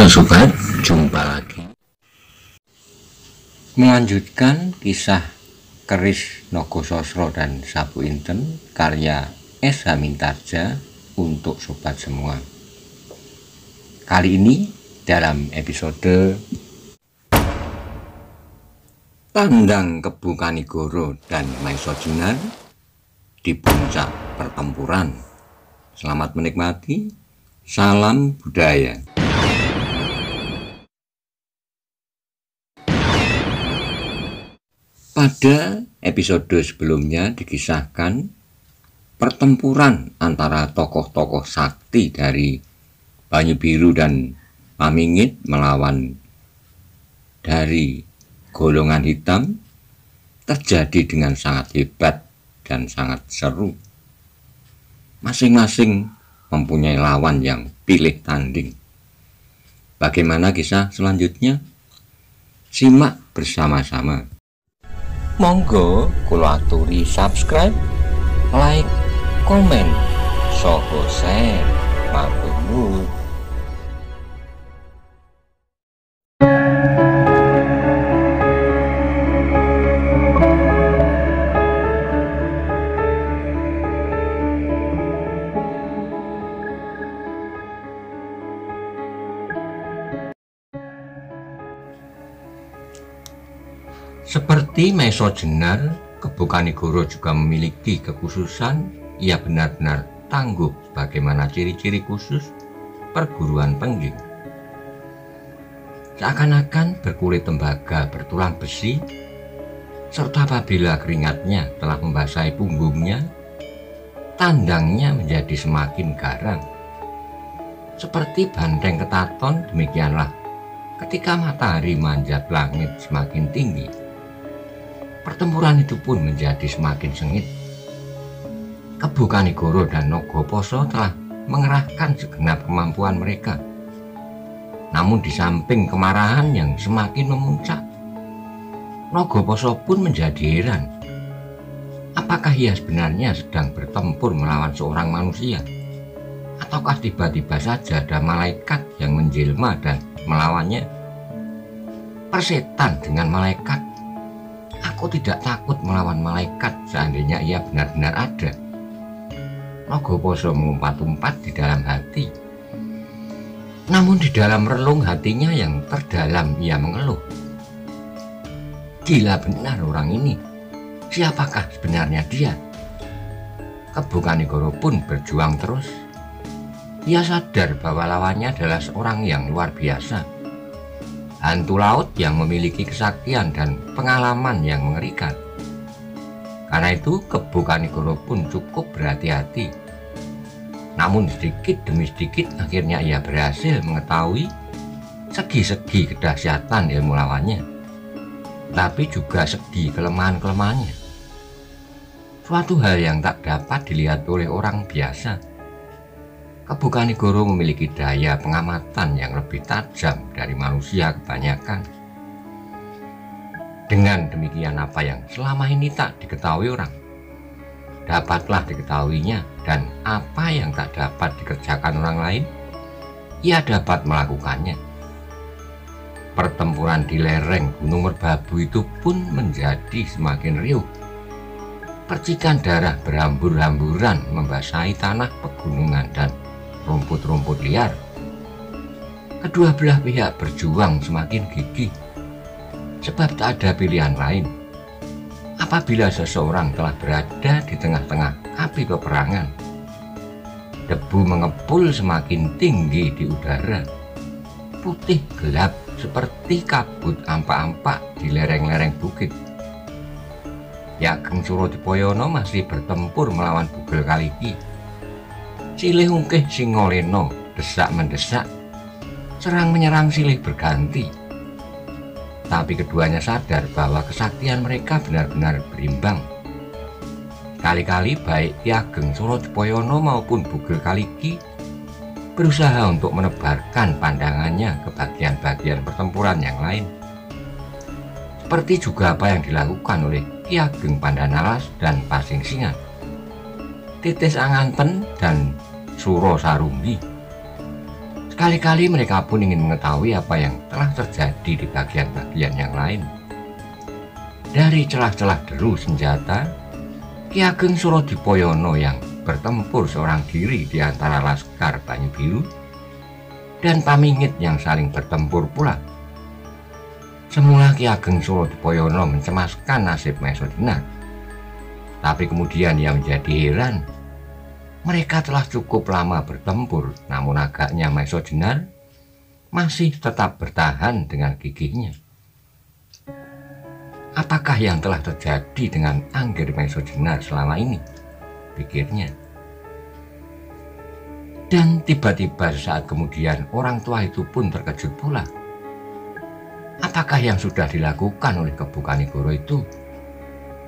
sobat, jumpa lagi. Melanjutkan kisah Keris Nogososro dan Sapu Inten karya S. Hamintarja untuk sobat semua. Kali ini dalam episode Tandang Kebu Kanigoro dan Maiso Jenar di puncak pertempuran. Selamat menikmati. Salam budaya. Pada episode sebelumnya dikisahkan pertempuran antara tokoh-tokoh sakti dari Banyu Biru dan Pamingit melawan dari golongan hitam terjadi dengan sangat hebat dan sangat seru. Masing-masing mempunyai lawan yang pilih tanding. Bagaimana kisah selanjutnya? Simak bersama-sama. Monggo kula aturi subscribe, like, komen, saha share. Matur nuwun. Seperti Maiso Jenar, Kebu Kanigoro juga memiliki kekhususan. Ia benar-benar tangguh bagaimana ciri-ciri khusus perguruan pengging. Seakan-akan berkulit tembaga bertulang besi, serta apabila keringatnya telah membasahi punggungnya, tandangnya menjadi semakin garang. Seperti banteng ketaton, demikianlah ketika matahari manjat langit semakin tinggi. Pertempuran itu pun menjadi semakin sengit. Kebu Kanigoro dan Nogoposo telah mengerahkan segenap kemampuan mereka. Namun di samping kemarahan yang semakin memuncak, Nogoposo pun menjadi heran. Apakah ia sebenarnya sedang bertempur melawan seorang manusia? Ataukah tiba-tiba saja ada malaikat yang menjelma dan melawannya? Persetan dengan malaikat. Aku tidak takut melawan malaikat seandainya ia benar-benar ada. Nogoposo mengumpat-umpat di dalam hati. Namun di dalam relung hatinya yang terdalam ia mengeluh. Gila benar orang ini. Siapakah sebenarnya dia? Kebu Kanigoro pun berjuang terus. Ia sadar bahwa lawannya adalah seorang yang luar biasa. Hantu laut yang memiliki kesaktian dan pengalaman yang mengerikan. Karena itu Kebu Kanigoro pun cukup berhati-hati. Namun sedikit demi sedikit akhirnya ia berhasil mengetahui segi-segi kedahsyatan ilmu lawannya, tapi juga segi kelemahan-kelemahannya. Suatu hal yang tak dapat dilihat oleh orang biasa. Kebu Kanigoro memiliki daya pengamatan yang lebih tajam dari manusia kebanyakan. Dengan demikian apa yang selama ini tak diketahui orang, dapatlah diketahuinya, dan apa yang tak dapat dikerjakan orang lain, ia dapat melakukannya. Pertempuran di lereng Gunung Merbabu itu pun menjadi semakin riuh. Percikan darah berhambur-hamburan membasahi tanah pegunungan dan rumput-rumput liar. Kedua belah pihak berjuang semakin gigih, sebab tak ada pilihan lain. Apabila seseorang telah berada di tengah-tengah api peperangan, debu mengepul semakin tinggi di udara. Putih gelap seperti kabut ampak-ampak di lereng-lereng bukit. Ki Ageng Surodipoyono masih bertempur melawan Bugel Kaliki. Silih ungkih Singoleno desak-mendesak, serang-menyerang silih berganti. Tapi keduanya sadar bahwa kesaktian mereka benar-benar berimbang. Kali-kali baik Ki Ageng Surodipoyono maupun Bugel Kaliki berusaha untuk menebarkan pandangannya ke bagian-bagian pertempuran yang lain. Seperti juga apa yang dilakukan oleh Ki Ageng Pandanalas dan Pasingsingan, Titis Anganten dan Suro Sarumbi. Sekali-kali mereka pun ingin mengetahui apa yang telah terjadi di bagian-bagian yang lain. Dari celah-celah deru senjata, Ki Ageng Surodipoyono yang bertempur seorang diri di antara laskar Banyu Biru dan Pamingit yang saling bertempur pula. Semula Ki Ageng Surodipoyono mencemaskan nasib Maesa Jenar, tapi kemudian ia menjadi heran. Mereka telah cukup lama bertempur, namun agaknya Maesa Jenar masih tetap bertahan dengan gigihnya. Apakah yang telah terjadi dengan Angger Maesa Jenar selama ini? Pikirnya. Dan tiba-tiba sesaat kemudian orang tua itu pun terkejut pula. Apakah yang sudah dilakukan oleh Kebu Kanigoro itu?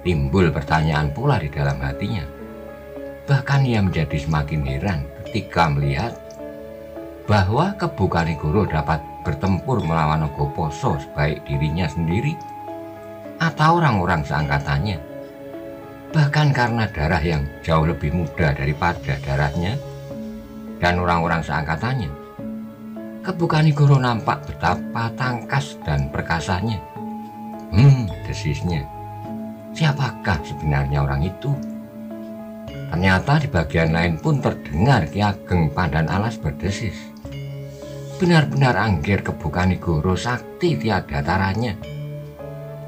Timbul pertanyaan pula di dalam hatinya. Bahkan ia menjadi semakin heran ketika melihat bahwa Kebu Kanigoro dapat bertempur melawan Nagoposo sebaik dirinya sendiri atau orang-orang seangkatannya. Bahkan karena darah yang jauh lebih muda daripada darahnya dan orang-orang seangkatannya, Kebu Kanigoro nampak betapa tangkas dan perkasanya. Desisnya. Siapakah sebenarnya orang itu? Ternyata di bagian lain pun terdengar Ki Ageng Pandan Alas berdesis. Benar-benar Angger Kebu Kanigoro sakti tiada taranya.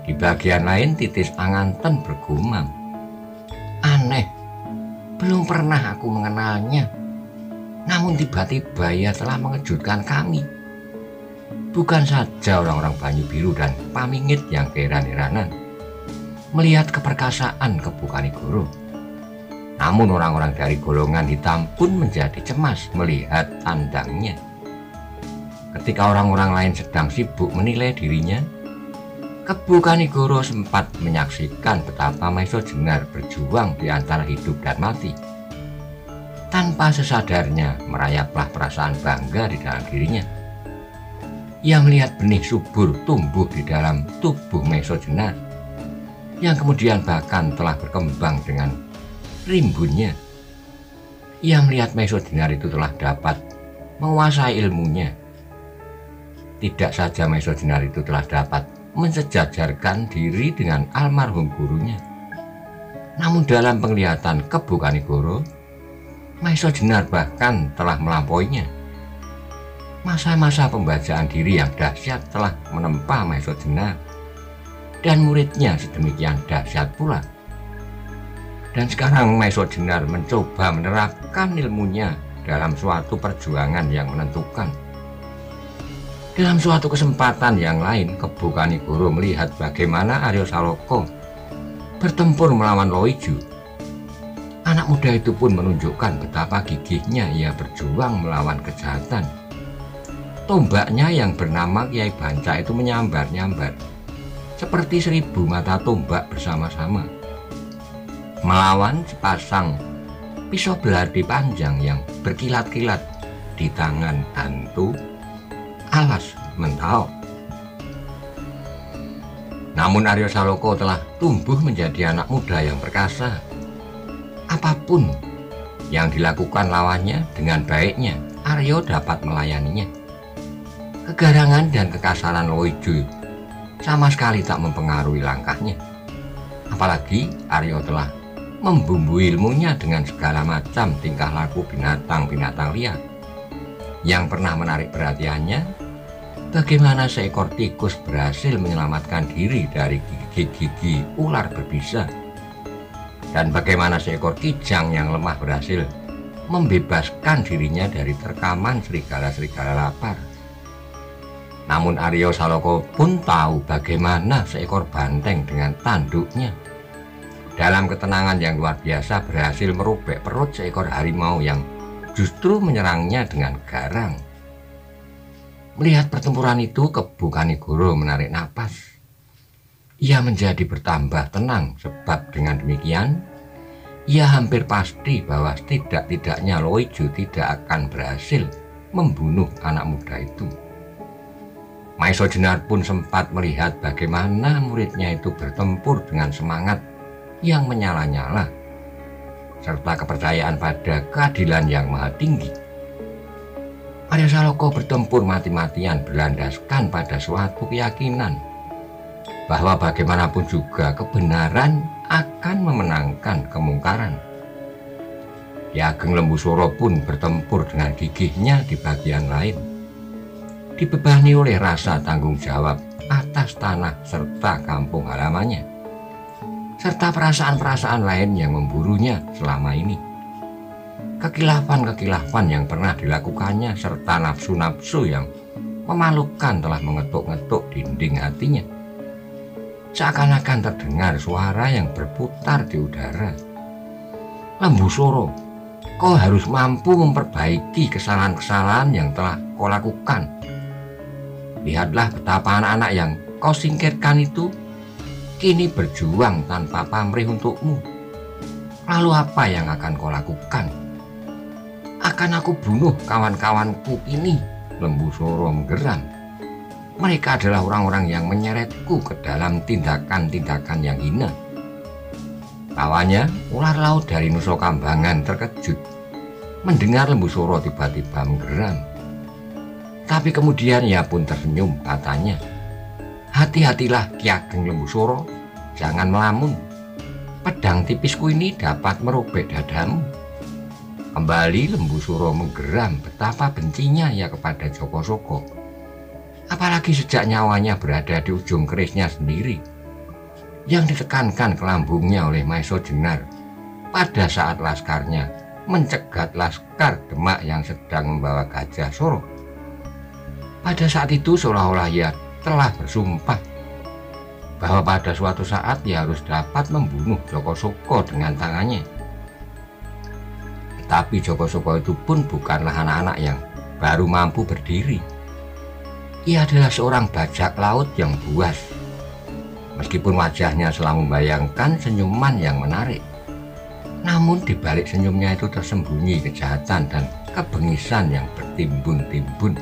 Di bagian lain Titis Anganten bergumam. Aneh, belum pernah aku mengenalnya. Namun tiba-tiba ia telah mengejutkan kami. Bukan saja orang-orang Banyu Biru dan Pamingit yang keheran-heranan melihat keperkasaan Kebu Kanigoro, namun orang-orang dari golongan hitam pun menjadi cemas melihat tandangnya. Ketika orang-orang lain sedang sibuk menilai dirinya, Kebu Kanigoro sempat menyaksikan betapa Maesa Jenar berjuang di antara hidup dan mati. Tanpa sesadarnya merayaplah perasaan bangga di dalam dirinya. Ia melihat benih subur tumbuh di dalam tubuh Maesa Jenar, yang kemudian bahkan telah berkembang dengan rimbunnya. Ia melihat Maesa Jenar itu telah dapat menguasai ilmunya. Tidak saja Maesa Jenar itu telah dapat mensejajarkan diri dengan almarhum gurunya, namun dalam penglihatan Kebu Kanigoro, Maesa Jenar bahkan telah melampauinya. Masa-masa pembajaan diri yang dahsyat telah menempa Maesa Jenar, dan muridnya sedemikian dahsyat pula. Dan sekarang Maesa Jenar mencoba menerapkan ilmunya dalam suatu perjuangan yang menentukan. Dalam suatu kesempatan yang lain, Kebu Kanigoro melihat bagaimana Arya Saloka bertempur melawan Loiju. Anak muda itu pun menunjukkan betapa gigihnya ia berjuang melawan kejahatan. Tombaknya yang bernama Kiai Banca itu menyambar-nyambar seperti 1000 mata tombak bersama-sama melawan sepasang pisau belati panjang yang berkilat-kilat di tangan hantu Alas Mentao. Namun Arya Saloka telah tumbuh menjadi anak muda yang perkasa. Apapun yang dilakukan lawannya dengan baiknya, Arya dapat melayaninya. Kegarangan dan kekasaran Loiju sama sekali tak mempengaruhi langkahnya. Apalagi Arya telah membumbui ilmunya dengan segala macam tingkah laku binatang-binatang liar. Yang pernah menarik perhatiannya, bagaimana seekor tikus berhasil menyelamatkan diri dari gigi-gigi ular berbisa, dan bagaimana seekor kijang yang lemah berhasil membebaskan dirinya dari terkaman serigala-serigala lapar. Namun Arya Saloka pun tahu bagaimana seekor banteng dengan tanduknya dalam ketenangan yang luar biasa berhasil merobek perut seekor harimau yang justru menyerangnya dengan garang. Melihat pertempuran itu, Kebu Kanigoro menarik napas. Ia menjadi bertambah tenang, sebab dengan demikian ia hampir pasti bahwa setidak-tidaknya Loiju tidak akan berhasil membunuh anak muda itu. Maesa Jenar pun sempat melihat bagaimana muridnya itu bertempur dengan semangat yang menyala-nyala, serta kepercayaan pada keadilan yang maha tinggi. Arya Saloka bertempur mati-matian berlandaskan pada suatu keyakinan bahwa bagaimanapun juga kebenaran akan memenangkan kemungkaran. Ki Ageng Lembusura pun bertempur dengan gigihnya di bagian lain, dibebani oleh rasa tanggung jawab atas tanah serta kampung halamannya, serta perasaan-perasaan lain yang memburunya selama ini. Kekilafan-kekilafan yang pernah dilakukannya serta nafsu-nafsu yang memalukan telah mengetuk-ngetuk dinding hatinya. Seakan-akan terdengar suara yang berputar di udara. Lembusura, kau harus mampu memperbaiki kesalahan-kesalahan yang telah kau lakukan. Lihatlah betapa anak-anak yang kau singkirkan itu kini berjuang tanpa pamrih untukmu. Lalu apa yang akan kau lakukan? Akan aku bunuh kawan-kawanku ini? Lembusura menggeram. Mereka adalah orang-orang yang menyeretku ke dalam tindakan-tindakan yang hina. Lawannya, ular laut dari Nusa Kambangan terkejut mendengar Lembusura tiba-tiba menggeram. Tapi kemudian ia pun tersenyum, katanya, "Hati-hatilah Ki Ageng Lembusura, jangan melamun. Pedang tipisku ini dapat merobek dadamu." Kembali Lembusura menggeram betapa bencinya ia kepada Jakasaka. Apalagi sejak nyawanya berada di ujung kerisnya sendiri, yang ditekankan ke lambungnya oleh Maesa Jenar pada saat laskarnya mencegat laskar Demak yang sedang membawa Gajah Soro. Pada saat itu seolah-olah ia telah bersumpah bahwa pada suatu saat ia harus dapat membunuh Jakasaka dengan tangannya. Tetapi Jakasaka itu pun bukanlah anak-anak yang baru mampu berdiri. Ia adalah seorang bajak laut yang buas. Meskipun wajahnya selalu membayangkan senyuman yang menarik, namun di balik senyumnya itu tersembunyi kejahatan dan kebengisan yang bertimbun-timbun.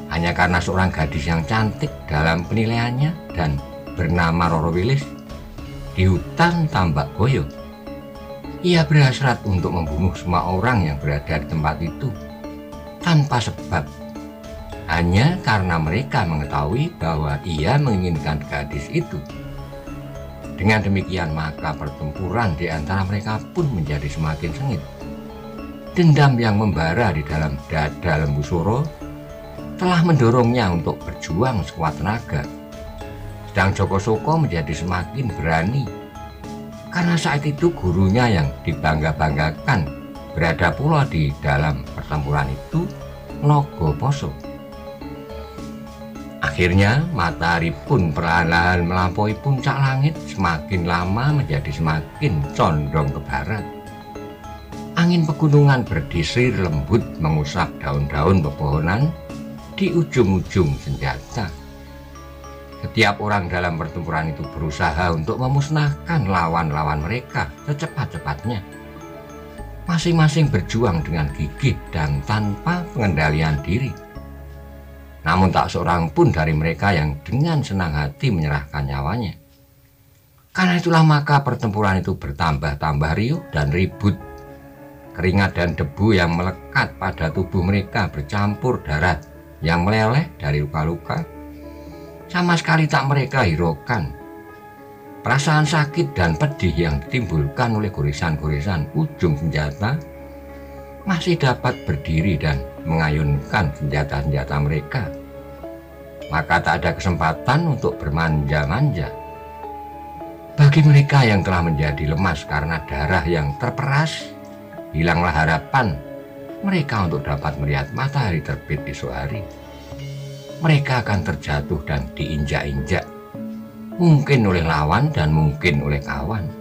Hanya karena seorang gadis yang cantik dalam penilaiannya dan bernama Roro Wilis di hutan Tambak Boyo, ia berhasrat untuk membunuh semua orang yang berada di tempat itu tanpa sebab, hanya karena mereka mengetahui bahwa ia menginginkan gadis itu. Dengan demikian maka pertempuran di antara mereka pun menjadi semakin sengit. Dendam yang membara di dalam dada Lembusura telah mendorongnya untuk berjuang sekuat tenaga. Sedang Jakasaka menjadi semakin berani karena saat itu gurunya yang dibangga-banggakan berada pula di dalam pertempuran itu, Nagaposo. Akhirnya matahari pun perlahan-lahan melampaui puncak langit, semakin lama menjadi semakin condong ke barat. Angin pegunungan berdesir lembut mengusap daun-daun pepohonan di ujung-ujung senjata. Setiap orang dalam pertempuran itu berusaha untuk memusnahkan lawan-lawan mereka secepat-cepatnya. Masing-masing berjuang dengan gigih dan tanpa pengendalian diri. Namun tak seorang pun dari mereka yang dengan senang hati menyerahkan nyawanya. Karena itulah maka pertempuran itu bertambah-tambah riuh dan ribut. Keringat dan debu yang melekat pada tubuh mereka bercampur darah yang meleleh dari luka-luka sama sekali tak mereka hiraukan. Perasaan sakit dan pedih yang ditimbulkan oleh goresan-goresan ujung senjata masih dapat berdiri dan mengayunkan senjata-senjata mereka. Maka tak ada kesempatan untuk bermanja-manja. Bagi mereka yang telah menjadi lemas karena darah yang terperas, hilanglah harapan mereka untuk dapat melihat matahari terbit esok hari. Mereka akan terjatuh dan diinjak-injak, mungkin oleh lawan dan mungkin oleh kawan.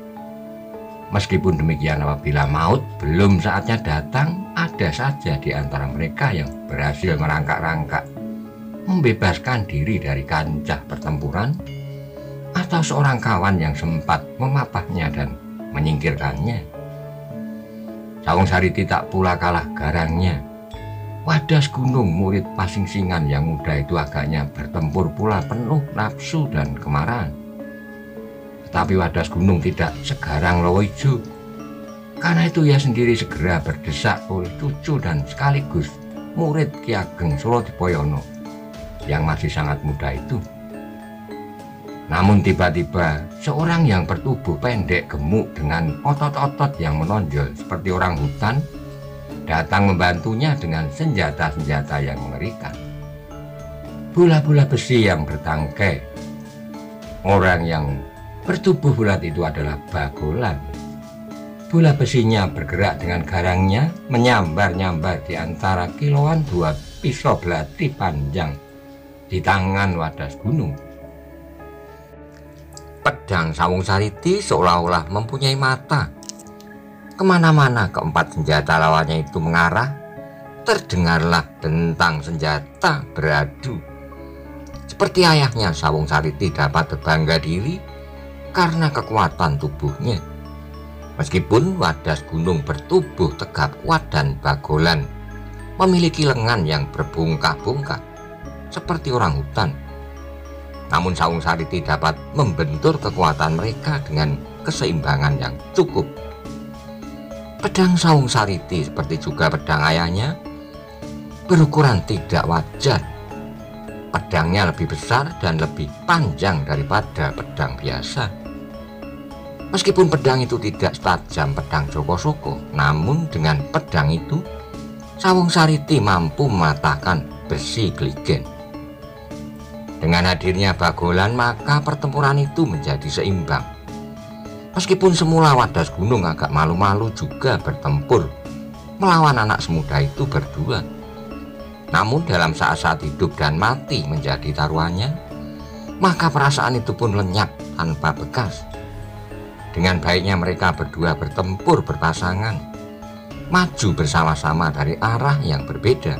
Meskipun demikian, apabila maut belum saatnya datang, ada saja di antara mereka yang berhasil merangkak-rangkak, membebaskan diri dari kancah pertempuran, atau seorang kawan yang sempat memapahnya dan menyingkirkannya. Sawung Sariti tak pula kalah garangnya. Wadas Gunung, murid Pasingsingan yang muda itu, agaknya bertempur pula penuh nafsu dan kemarahan. Tetapi Wadas Gunung tidak segarang Lowoijo. Karena itu ia sendiri segera berdesak oleh cucu dan sekaligus murid Ki Ageng Suradipoyono yang masih sangat muda itu. Namun tiba-tiba seorang yang bertubuh pendek gemuk dengan otot-otot yang menonjol seperti orang hutan datang membantunya dengan senjata-senjata yang mengerikan. Bola-bola besi yang bertangkai. Orang yang bertubuh bulat itu adalah Bagolan. Bola besinya bergerak dengan garangnya, menyambar-nyambar di antara kilauan dua pisau belati panjang di tangan Wadas Gunung. Pedang Sawung Sariti seolah-olah mempunyai mata. Kemana-mana keempat senjata lawannya itu mengarah, terdengarlah dentang senjata beradu. Seperti ayahnya, Sawung Sariti dapat berbangga diri karena kekuatan tubuhnya. Meskipun Wadas Gunung bertubuh tegap kuat dan Bagolan memiliki lengan yang berbungkah-bungkah seperti orang hutan, namun Sawung Sariti dapat membentur kekuatan mereka dengan keseimbangan yang cukup. Pedang Sawung Sariti seperti juga pedang ayahnya berukuran tidak wajar. Pedangnya lebih besar dan lebih panjang daripada pedang biasa. Meskipun pedang itu tidak setajam pedang Joko-Soko, namun dengan pedang itu Sawung Sariti mampu mematahkan besi Gligen. Dengan hadirnya Bagolan, maka pertempuran itu menjadi seimbang. Meskipun semula Wadas Gunung agak malu-malu juga bertempur melawan anak semuda itu berdua, namun dalam saat-saat hidup dan mati menjadi taruhannya, maka perasaan itu pun lenyap tanpa bekas. Dengan baiknya mereka berdua bertempur berpasangan, maju bersama-sama dari arah yang berbeda.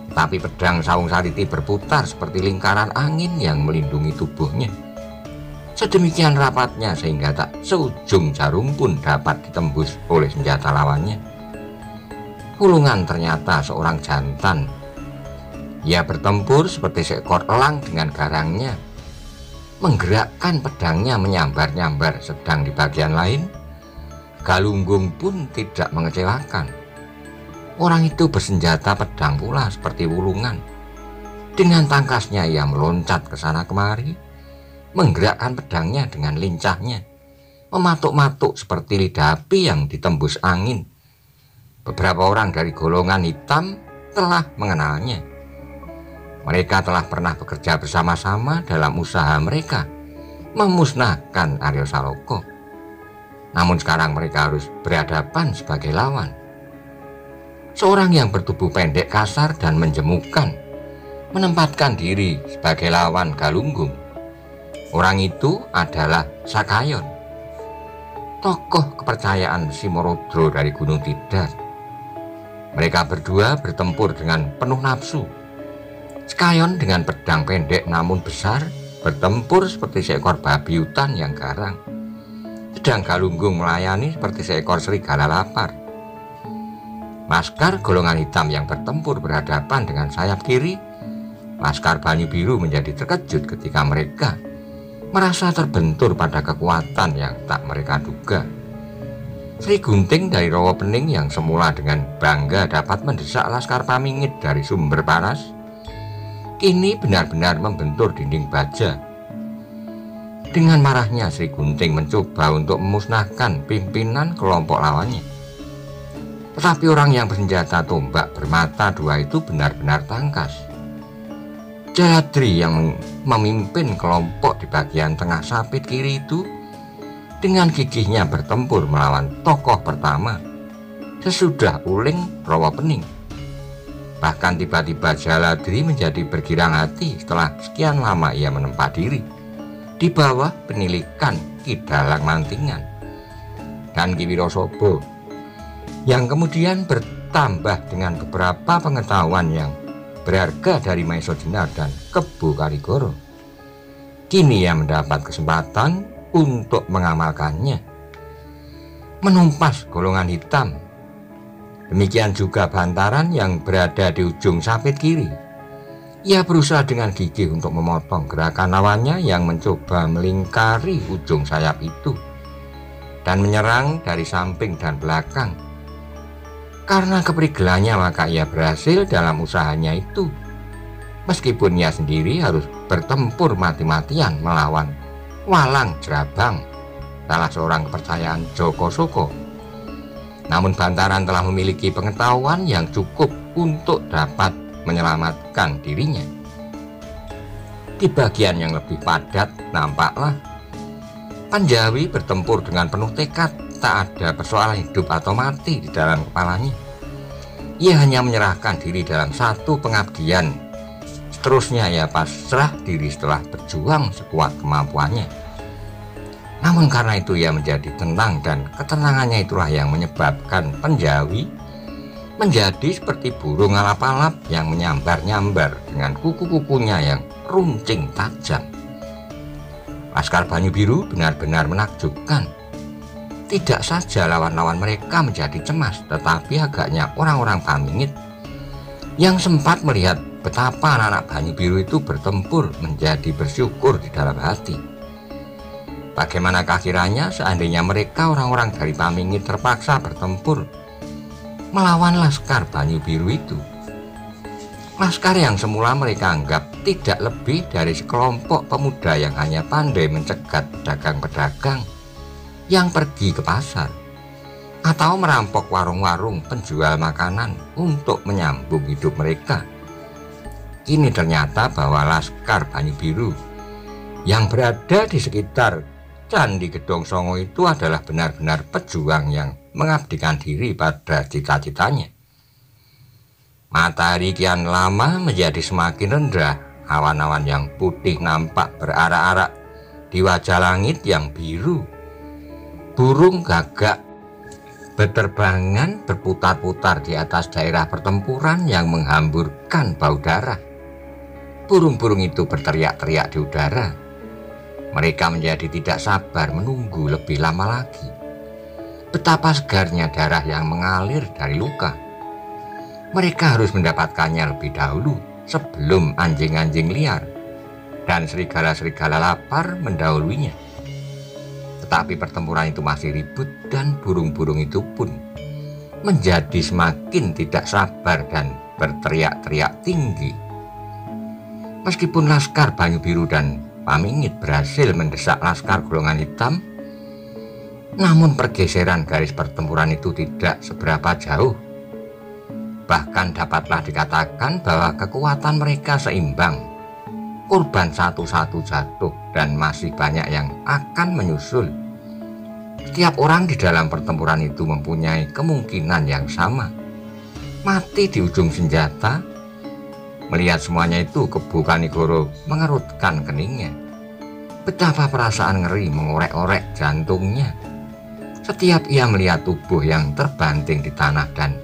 Tapi pedang Sawung Sariti berputar seperti lingkaran angin yang melindungi tubuhnya. Sedemikian rapatnya sehingga tak seujung jarum pun dapat ditembus oleh senjata lawannya. Hulungan ternyata seorang jantan. Ia bertempur seperti seekor elang dengan garangnya, menggerakkan pedangnya menyambar-nyambar, sedang di bagian lain Galunggung pun tidak mengecewakan. Orang itu bersenjata pedang pula seperti wulungan. Dengan tangkasnya ia meloncat ke sana kemari, menggerakkan pedangnya dengan lincahnya, mematuk-matuk seperti lidah api yang ditembus angin. Beberapa orang dari golongan hitam telah mengenalnya. Mereka telah pernah bekerja bersama-sama dalam usaha mereka memusnahkan Aryo Saloko. Namun sekarang mereka harus berhadapan sebagai lawan. Seorang yang bertubuh pendek, kasar, dan menjemukan menempatkan diri sebagai lawan Galunggung. Orang itu adalah Sakayon, tokoh kepercayaan Simorodro dari Gunung Tidar. Mereka berdua bertempur dengan penuh nafsu. Sakayon dengan pedang pendek namun besar bertempur seperti seekor babi hutan yang garang, sedang Galunggung melayani seperti seekor serigala lapar. Laskar golongan hitam yang bertempur berhadapan dengan sayap kiri. Laskar Banyu Biru menjadi terkejut ketika mereka merasa terbentur pada kekuatan yang tak mereka duga. Sri Gunting dari Rawa Pening yang semula dengan bangga dapat mendesak Laskar Pamingit dari Sumber Paras, kini benar-benar membentur dinding baja. Dengan marahnya Sri Gunting mencoba untuk memusnahkan pimpinan kelompok lawannya. Tetapi orang yang bersenjata tombak bermata dua itu benar-benar tangkas. Jaladri yang memimpin kelompok di bagian tengah sapit kiri itu dengan gigihnya bertempur melawan tokoh pertama sesudah Uling Rawa Pening. Bahkan tiba-tiba Jaladri menjadi bergirang hati setelah sekian lama ia menempa diri di bawah penilikan Ki Dalang Mantingan dan Ki Wirosobo, yang kemudian bertambah dengan beberapa pengetahuan yang berharga dari Maiso Jenar dan Kebo Karigoro. Kini ia mendapat kesempatan untuk mengamalkannya, menumpas golongan hitam. Demikian juga Bantaran yang berada di ujung sapit kiri. Ia berusaha dengan gigih untuk memotong gerakan lawannya yang mencoba melingkari ujung sayap itu dan menyerang dari samping dan belakang. Karena keprigelannya maka ia berhasil dalam usahanya itu. Meskipun ia sendiri harus bertempur mati-matian melawan Walang Jerabang, salah seorang kepercayaan Joko Soko. Namun Bantaran telah memiliki pengetahuan yang cukup untuk dapat menyelamatkan dirinya. Di bagian yang lebih padat nampaklah Panjawi bertempur dengan penuh tekad, tak ada persoalan hidup atau mati di dalam kepalanya. Ia hanya menyerahkan diri dalam satu pengabdian. Seterusnya ia pasrah diri setelah berjuang sekuat kemampuannya. Namun karena itu ia menjadi tenang, dan ketenangannya itulah yang menyebabkan Panjawi menjadi seperti burung alap-alap yang menyambar-nyambar dengan kuku-kukunya yang runcing tajam. Laskar Banyu Biru benar-benar menakjubkan. Tidak saja lawan-lawan mereka menjadi cemas, tetapi agaknya orang-orang Pamingit yang sempat melihat betapa anak-anak Banyu Biru itu bertempur menjadi bersyukur di dalam hati. Bagaimanakah kiranya seandainya mereka orang-orang dari Pamingit terpaksa bertempur melawan Laskar Banyu Biru itu? Laskar yang semula mereka anggap tidak lebih dari sekelompok pemuda yang hanya pandai mencegat pedagang-pedagang yang pergi ke pasar atau merampok warung-warung penjual makanan untuk menyambung hidup mereka. Kini ternyata bahwa Laskar Banyu Biru yang berada di sekitar Candi Gedong Songo itu adalah benar-benar pejuang yang mengabdikan diri pada cita-citanya. Matahari kian lama menjadi semakin rendah. Awan-awan yang putih nampak berarak-arak di wajah langit yang biru. Burung gagak berterbangan berputar-putar di atas daerah pertempuran yang menghamburkan bau darah. Burung-burung itu berteriak-teriak di udara. Mereka menjadi tidak sabar menunggu lebih lama lagi. Betapa segarnya darah yang mengalir dari luka. Mereka harus mendapatkannya lebih dahulu sebelum anjing-anjing liar dan serigala-serigala lapar mendahulunya. Tetapi pertempuran itu masih ribut, dan burung-burung itu pun menjadi semakin tidak sabar dan berteriak-teriak tinggi. Meskipun Laskar Banyu Biru dan Pamingit berhasil mendesak Laskar Golongan Hitam, namun pergeseran garis pertempuran itu tidak seberapa jauh. Bahkan dapatlah dikatakan bahwa kekuatan mereka seimbang. Korban satu-satu jatuh dan masih banyak yang akan menyusul. Setiap orang di dalam pertempuran itu mempunyai kemungkinan yang sama mati di ujung senjata. Melihat semuanya itu, Kebu Kanigoro mengerutkan keningnya. Betapa perasaan ngeri mengorek-orek jantungnya setiap ia melihat tubuh yang terbanting di tanah, dan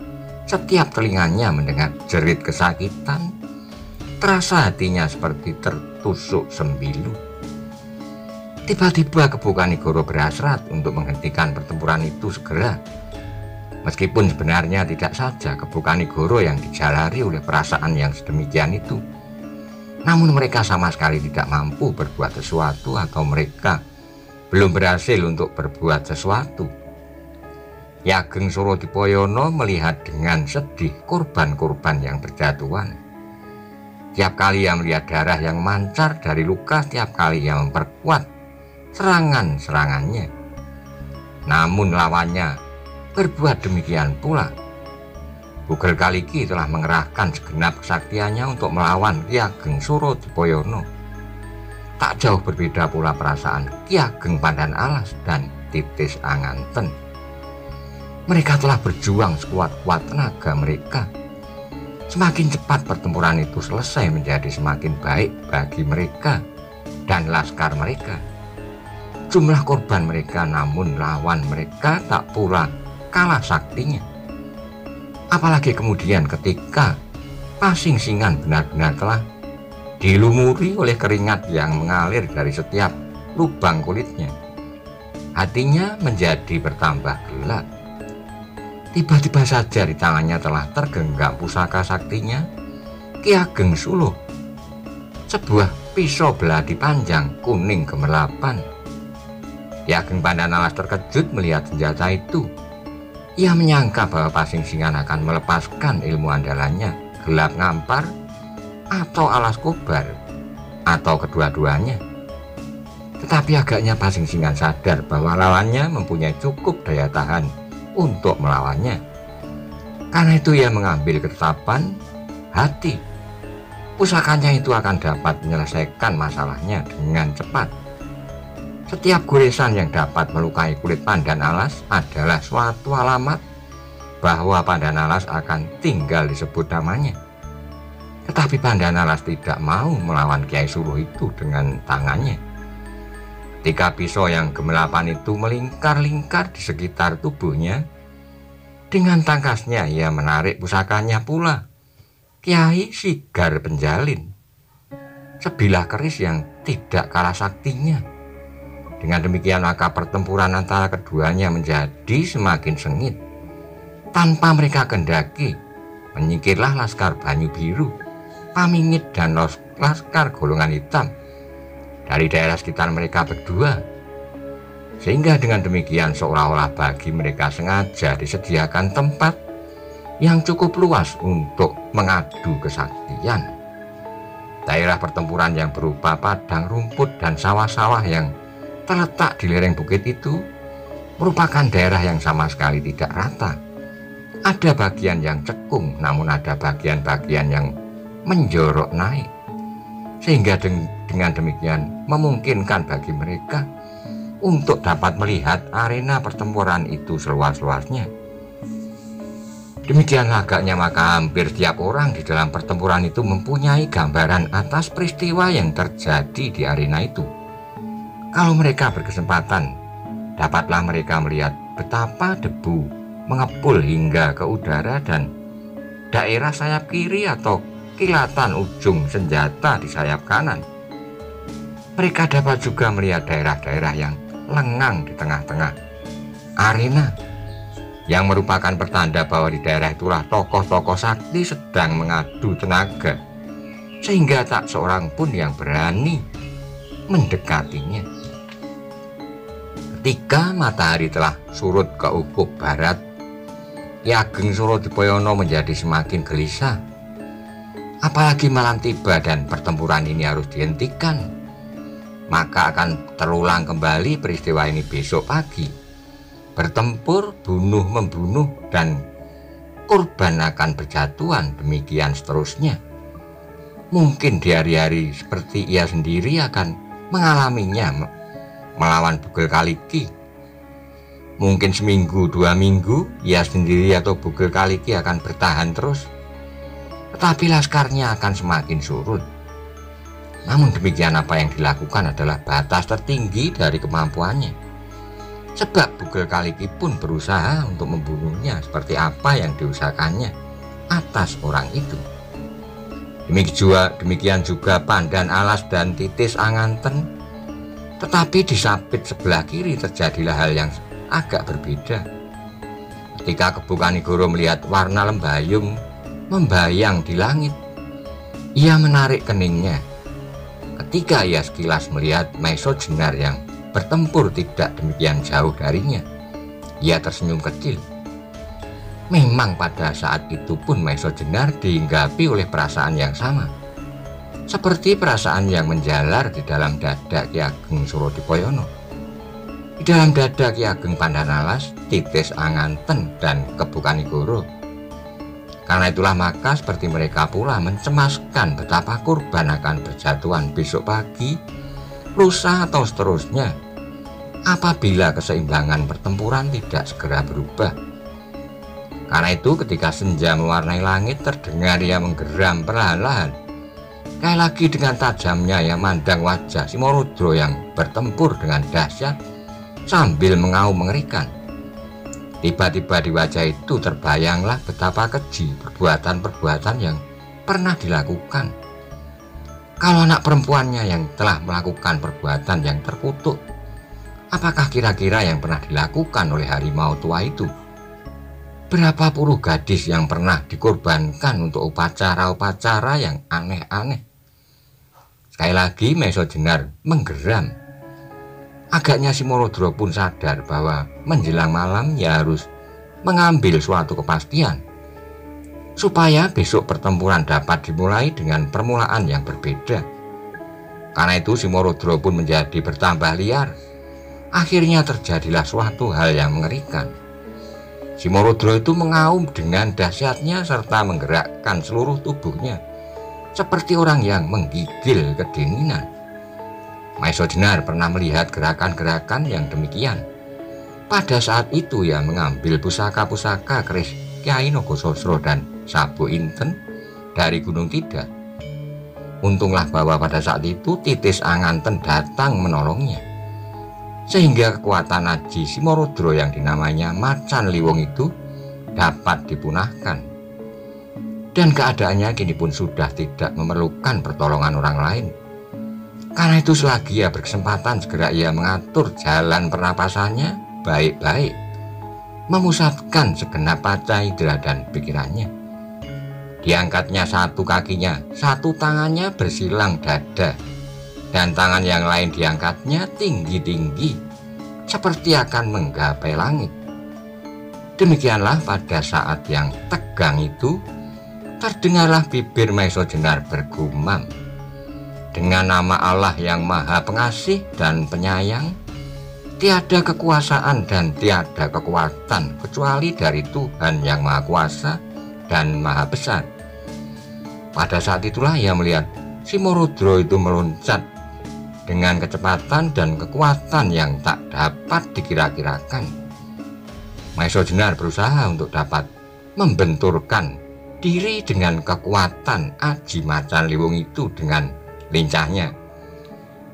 setiap telinganya mendengar jerit kesakitan. Terasa hatinya seperti tertusuk sembilu. Tiba-tiba Kebu Kanigoro berhasrat untuk menghentikan pertempuran itu segera. Meskipun sebenarnya tidak saja Kebu Kanigoro yang dijalari oleh perasaan yang sedemikian itu, namun mereka sama sekali tidak mampu berbuat sesuatu, atau mereka belum berhasil untuk berbuat sesuatu. Ki Ageng Surodipoyono melihat dengan sedih korban-korban yang berjatuhan. Tiap kali ia melihat darah yang mancar dari luka, tiap kali ia memperkuat serangan-serangannya. Namun lawannya berbuat demikian pula. Bugel Kaliki telah mengerahkan segenap kesaktiannya untuk melawan Ki Ageng Surodipoyono. Tak jauh berbeda pula perasaan Ki Ageng Pandan Alas dan Titis Anganten. Mereka telah berjuang sekuat-kuat tenaga mereka. Semakin cepat pertempuran itu selesai menjadi semakin baik bagi mereka dan laskar mereka. Jumlah korban mereka, namun lawan mereka tak pula kalah saktinya. Apalagi kemudian ketika Pasingsingan benar-benar telah dilumuri oleh keringat yang mengalir dari setiap lubang kulitnya. Hatinya menjadi bertambah gelap. Tiba-tiba saja di tangannya telah tergenggam pusaka saktinya Ki Ageng Suluh, sebuah pisau beladi panjang kuning gemerlapan. Ki Ageng Pandan Alas terkejut melihat senjata itu. Ia menyangka bahwa Pasingsingan akan melepaskan ilmu andalannya, gelap ngampar, atau alas kobar, atau kedua-duanya. Tetapi agaknya Pasingsingan sadar bahwa lawannya mempunyai cukup daya tahan untuk melawannya. Karena itu ia mengambil ketetapan hati. Pusakanya itu akan dapat menyelesaikan masalahnya dengan cepat. Setiap goresan yang dapat melukai kulit pandan alas adalah suatu alamat bahwa pandan alas akan tinggal disebut namanya. Tetapi pandan alas tidak mau melawan Kiai Suluh itu dengan tangannya. Ketika pisau yang gemelapan itu melingkar-lingkar di sekitar tubuhnya, dengan tangkasnya ia menarik pusakanya pula. Kiai Sigar Penjalin, sebilah keris yang tidak kalah saktinya. Dengan demikian maka pertempuran antara keduanya menjadi semakin sengit. Tanpa mereka kendaki, menyingkirlah Laskar Banyu Biru, Pamingit dan Laskar Golongan Hitam dari daerah sekitar mereka berdua. Sehingga dengan demikian seolah-olah bagi mereka sengaja disediakan tempat yang cukup luas untuk mengadu kesaktian. Daerah pertempuran yang berupa padang rumput dan sawah-sawah yang terletak di lereng bukit itu merupakan daerah yang sama sekali tidak rata. Ada bagian yang cekung, namun ada bagian-bagian yang menjorok naik, sehingga dengan demikian memungkinkan bagi mereka untuk dapat melihat arena pertempuran itu seluas-luasnya. Demikianlah agaknya maka hampir setiap orang di dalam pertempuran itu mempunyai gambaran atas peristiwa yang terjadi di arena itu. Kalau mereka berkesempatan, dapatlah mereka melihat betapa debu mengepul hingga ke udara dan daerah sayap kiri atau kilatan ujung senjata di sayap kanan. Mereka dapat juga melihat daerah-daerah yang lengang di tengah-tengah arena, yang merupakan pertanda bahwa di daerah itulah tokoh-tokoh sakti sedang mengadu tenaga, sehingga tak seorang pun yang berani mendekatinya. Ketika matahari telah surut ke ufuk barat, Ki Ageng Surodipoyono menjadi semakin gelisah. Apalagi malam tiba dan pertempuran ini harus dihentikan, maka akan terulang kembali peristiwa ini besok pagi. Bertempur, bunuh-membunuh, dan korban akan berjatuhan, demikian seterusnya. Mungkin di hari-hari seperti ia sendiri akan mengalaminya melawan Bugel Kaliki. Mungkin seminggu, 2 minggu, ia sendiri atau Bugel Kaliki akan bertahan terus. Tetapi laskarnya akan semakin surut. Namun demikian apa yang dilakukan adalah batas tertinggi dari kemampuannya. Sebab Bugel Kaliki pun berusaha untuk membunuhnya seperti apa yang diusahakannya atas orang itu. Demikian juga Pandan Alas dan Titis Anganten. Tetapi di sapit sebelah kiri terjadilah hal yang agak berbeda. Ketika Kebu Kanigoro melihat warna lembayung membayang di langit, ia menarik keningnya. Ketika ia sekilas melihat Maiso Jenar yang bertempur tidak demikian jauh darinya, ia tersenyum kecil. Memang pada saat itu pun Maiso Jenar dihinggapi oleh perasaan yang sama, seperti perasaan yang menjalar di dalam dada Ki Ageng Surodipoyono, di dalam dada Ki Ageng Pandan Alas, Titis Anganten, dan Kebu Kanigoro. Karena itulah maka seperti mereka pula mencemaskan betapa korban akan berjatuhan besok pagi, lusa atau seterusnya, apabila keseimbangan pertempuran tidak segera berubah. Karena itu ketika senja mewarnai langit, terdengar ia menggeram perlahan-lahan. Sekali lagi dengan tajamnya ia mandang wajah Simorudro yang bertempur dengan dahsyat sambil mengaum mengerikan. Tiba-tiba di wajah itu terbayanglah betapa keji perbuatan-perbuatan yang pernah dilakukan. Kalau anak perempuannya yang telah melakukan perbuatan yang terkutuk, apakah kira-kira yang pernah dilakukan oleh harimau tua itu? Berapa puluh gadis yang pernah dikorbankan untuk upacara-upacara yang aneh-aneh? Sekali lagi Maiso Jenar menggeram. Agaknya Simorudro pun sadar bahwa menjelang malam ia harus mengambil suatu kepastian, supaya besok pertempuran dapat dimulai dengan permulaan yang berbeda. Karena itu Simorodro pun menjadi bertambah liar. Akhirnya terjadilah suatu hal yang mengerikan. Simorodro itu mengaum dengan dahsyatnya serta menggerakkan seluruh tubuhnya seperti orang yang menggigil kedinginan. Maesa Jenar pernah melihat gerakan-gerakan yang demikian. Pada saat itu ia mengambil pusaka-pusaka keris Kyai Nogososro dan Sabu Inten dari Gunung Tidak. Untunglah bahwa pada saat itu Titis Anganten datang menolongnya, sehingga kekuatan Aji Simorodro yang dinamanya Macan Liwong itu dapat dipunahkan. Dan keadaannya kini pun sudah tidak memerlukan pertolongan orang lain. Karena itu selagi ia berkesempatan, segera ia mengatur jalan pernapasannya baik-baik, memusatkan segenap panca indera dan pikirannya. Diangkatnya satu kakinya, satu tangannya bersilang dada, dan tangan yang lain diangkatnya tinggi-tinggi seperti akan menggapai langit. Demikianlah pada saat yang tegang itu terdengarlah bibir Maesa Jenar bergumam, "Dengan nama Allah yang Maha Pengasih dan Penyayang, tiada kekuasaan dan tiada kekuatan kecuali dari Tuhan yang Maha Kuasa dan Maha Besar." Pada saat itulah ia melihat Simorodro itu meloncat dengan kecepatan dan kekuatan yang tak dapat dikira-kirakan. Maesa Jenar berusaha untuk dapat membenturkan diri dengan kekuatan Aji Macan Liwong itu. Dengan lincahnya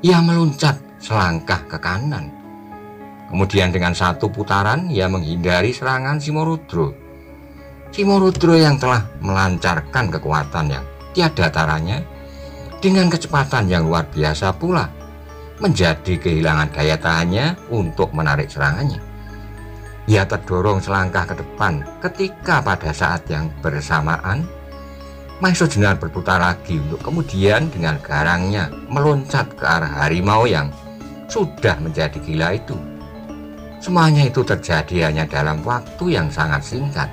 ia meloncat selangkah ke kanan. Kemudian dengan satu putaran ia menghindari serangan Simorodro. Simorodro yang telah melancarkan kekuatan yang tiada taranya dengan kecepatan yang luar biasa pula menjadi kehilangan daya tahannya untuk menarik serangannya. Ia terdorong selangkah ke depan ketika pada saat yang bersamaan Maesa Jenar berputar lagi untuk kemudian dengan garangnya meloncat ke arah harimau yang sudah menjadi gila itu. Semuanya itu terjadi hanya dalam waktu yang sangat singkat.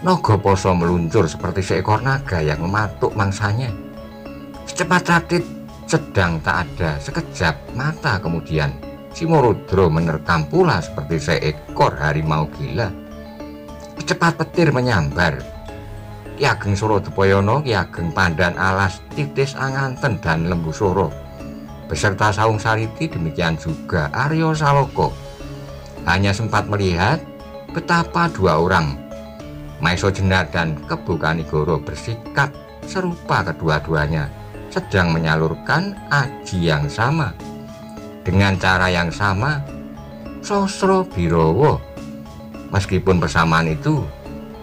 Nogoposo meluncur seperti seekor naga yang mematuk mangsanya. Secepat rakit, sedang tak ada sekejap mata kemudian Simorodro menerkam pula seperti seekor harimau gila. Secepat petir menyambar. Ki Ageng Surodepoyono, Ki Ageng Pandan Alas, Titis Anganten dan Lembu Soro beserta Saung Sariti, demikian juga Aryo Saloko hanya sempat melihat betapa dua orang, Maesa Jenar dan Kebo Kanigoro, bersikap serupa. Kedua-duanya sedang menyalurkan aji yang sama dengan cara yang sama, Sosro Birowo. Meskipun persamaan itu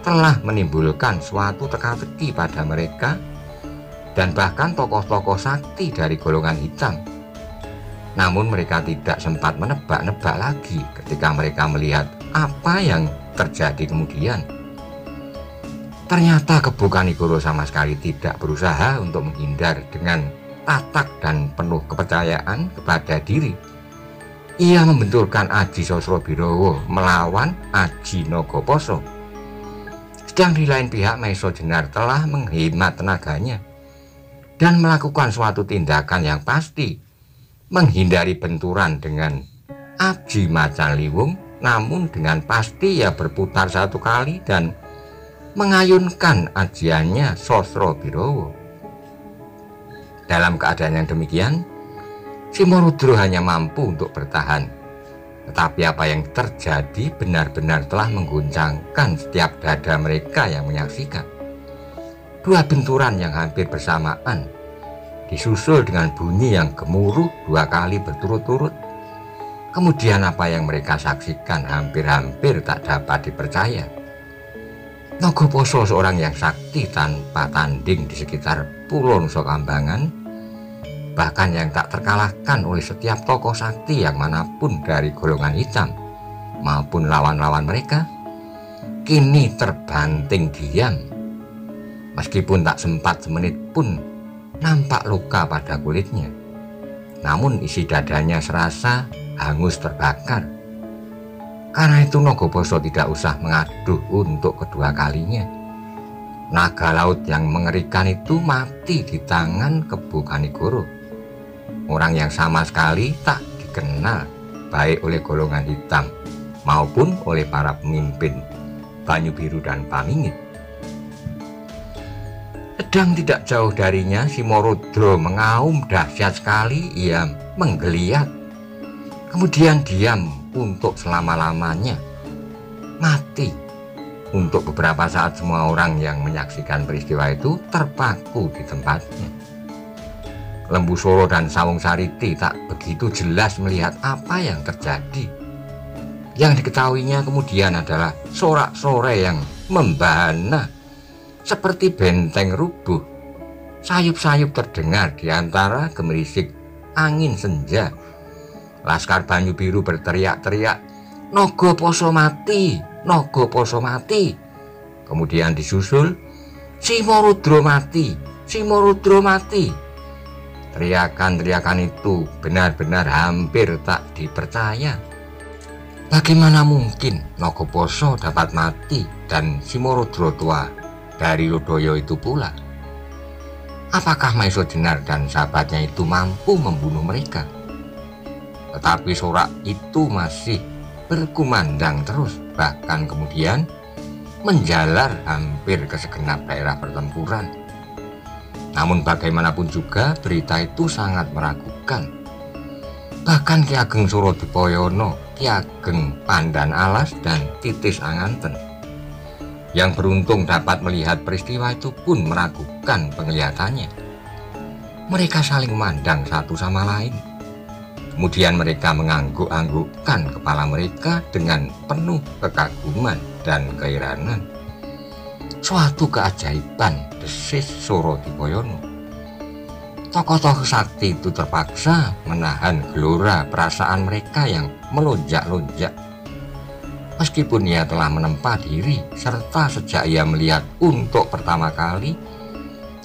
telah menimbulkan suatu teka-teki pada mereka dan bahkan tokoh-tokoh sakti dari golongan hitam, namun mereka tidak sempat menebak-nebak lagi ketika mereka melihat apa yang terjadi kemudian. Ternyata Kebo Kanigoro sama sekali tidak berusaha untuk menghindar dengan tatak dan penuh kepercayaan kepada diri. Ia membenturkan Aji Sosro Birowo melawan Aji Nogoposo. Sedang di lain pihak Maesa Jenar telah menghemat tenaganya dan melakukan suatu tindakan yang pasti, menghindari benturan dengan Aji Macan Liwong. Namun dengan pasti ia berputar satu kali dan mengayunkan ajiannya Sosro Birowo. Dalam keadaan yang demikian, Simorodro hanya mampu untuk bertahan. Tetapi apa yang terjadi benar-benar telah mengguncangkan setiap dada mereka yang menyaksikan. Dua benturan yang hampir bersamaan, disusul dengan bunyi yang gemuruh dua kali berturut-turut. Kemudian apa yang mereka saksikan hampir-hampir tak dapat dipercaya. Nogoposo, seorang yang sakti tanpa tanding di sekitar Pulau Nusa Kambangan, bahkan yang tak terkalahkan oleh setiap tokoh sakti yang manapun dari golongan hitam maupun lawan-lawan mereka, kini terbanting diam. Meskipun tak sempat semenit pun nampak luka pada kulitnya, namun isi dadanya serasa hangus terbakar. Karena itu Nagabasa tidak usah mengaduh untuk kedua kalinya. Naga laut yang mengerikan itu mati di tangan Kebo Kanigoro, orang yang sama sekali tak dikenal baik oleh golongan hitam maupun oleh para pemimpin Banyu Biru dan Pamingit. Sedang tidak jauh darinya Simorodro mengaum dahsyat sekali. Ia menggeliat, kemudian diam untuk selama-lamanya, mati. Untuk beberapa saat semua orang yang menyaksikan peristiwa itu terpaku di tempatnya. Lembu Soro dan Sawung Sariti tak begitu jelas melihat apa yang terjadi. Yang diketahuinya kemudian adalah sorak-sorai yang membahana seperti benteng rubuh. Sayup-sayup terdengar di antara gemerisik angin senja. Laskar Banyu Biru berteriak-teriak, "Nagabasa mati! Nagabasa mati!" Kemudian disusul, "Simorodro mati! Simorodro mati!" Teriakan-teriakan itu benar-benar hampir tak dipercaya. Bagaimana mungkin Nagabasa dapat mati dan Simorodro tua dari Lodaya itu pula? Apakah Maesa Jenar dan sahabatnya itu mampu membunuh mereka? Tetapi sorak itu masih berkumandang terus, bahkan kemudian menjalar hampir ke segenap daerah pertempuran. Namun bagaimanapun juga berita itu sangat meragukan. Bahkan Ki Ageng Surodipayono, Ki Ageng Pandan Alas, dan Titis Anganten yang beruntung dapat melihat peristiwa itu pun meragukan penglihatannya. Mereka saling memandang satu sama lain. Kemudian mereka mengangguk-anggukkan kepala mereka dengan penuh kekaguman dan keheranan. Suatu keajaiban, desis Surodipayono. Tokoh-tokoh sakti itu terpaksa menahan gelora perasaan mereka yang melonjak-lonjak. Meskipun ia telah menempa diri, serta sejak ia melihat untuk pertama kali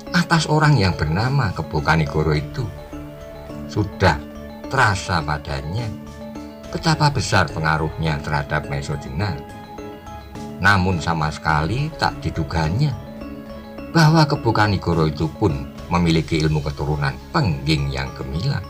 atas orang yang bernama Kebo Kanigoro itu, sudah terasa padanya betapa besar pengaruhnya terhadap Maesa Jenar. Namun sama sekali tak diduganya bahwa Kebo Kanigoro itu pun memiliki ilmu keturunan pengging yang gemilang.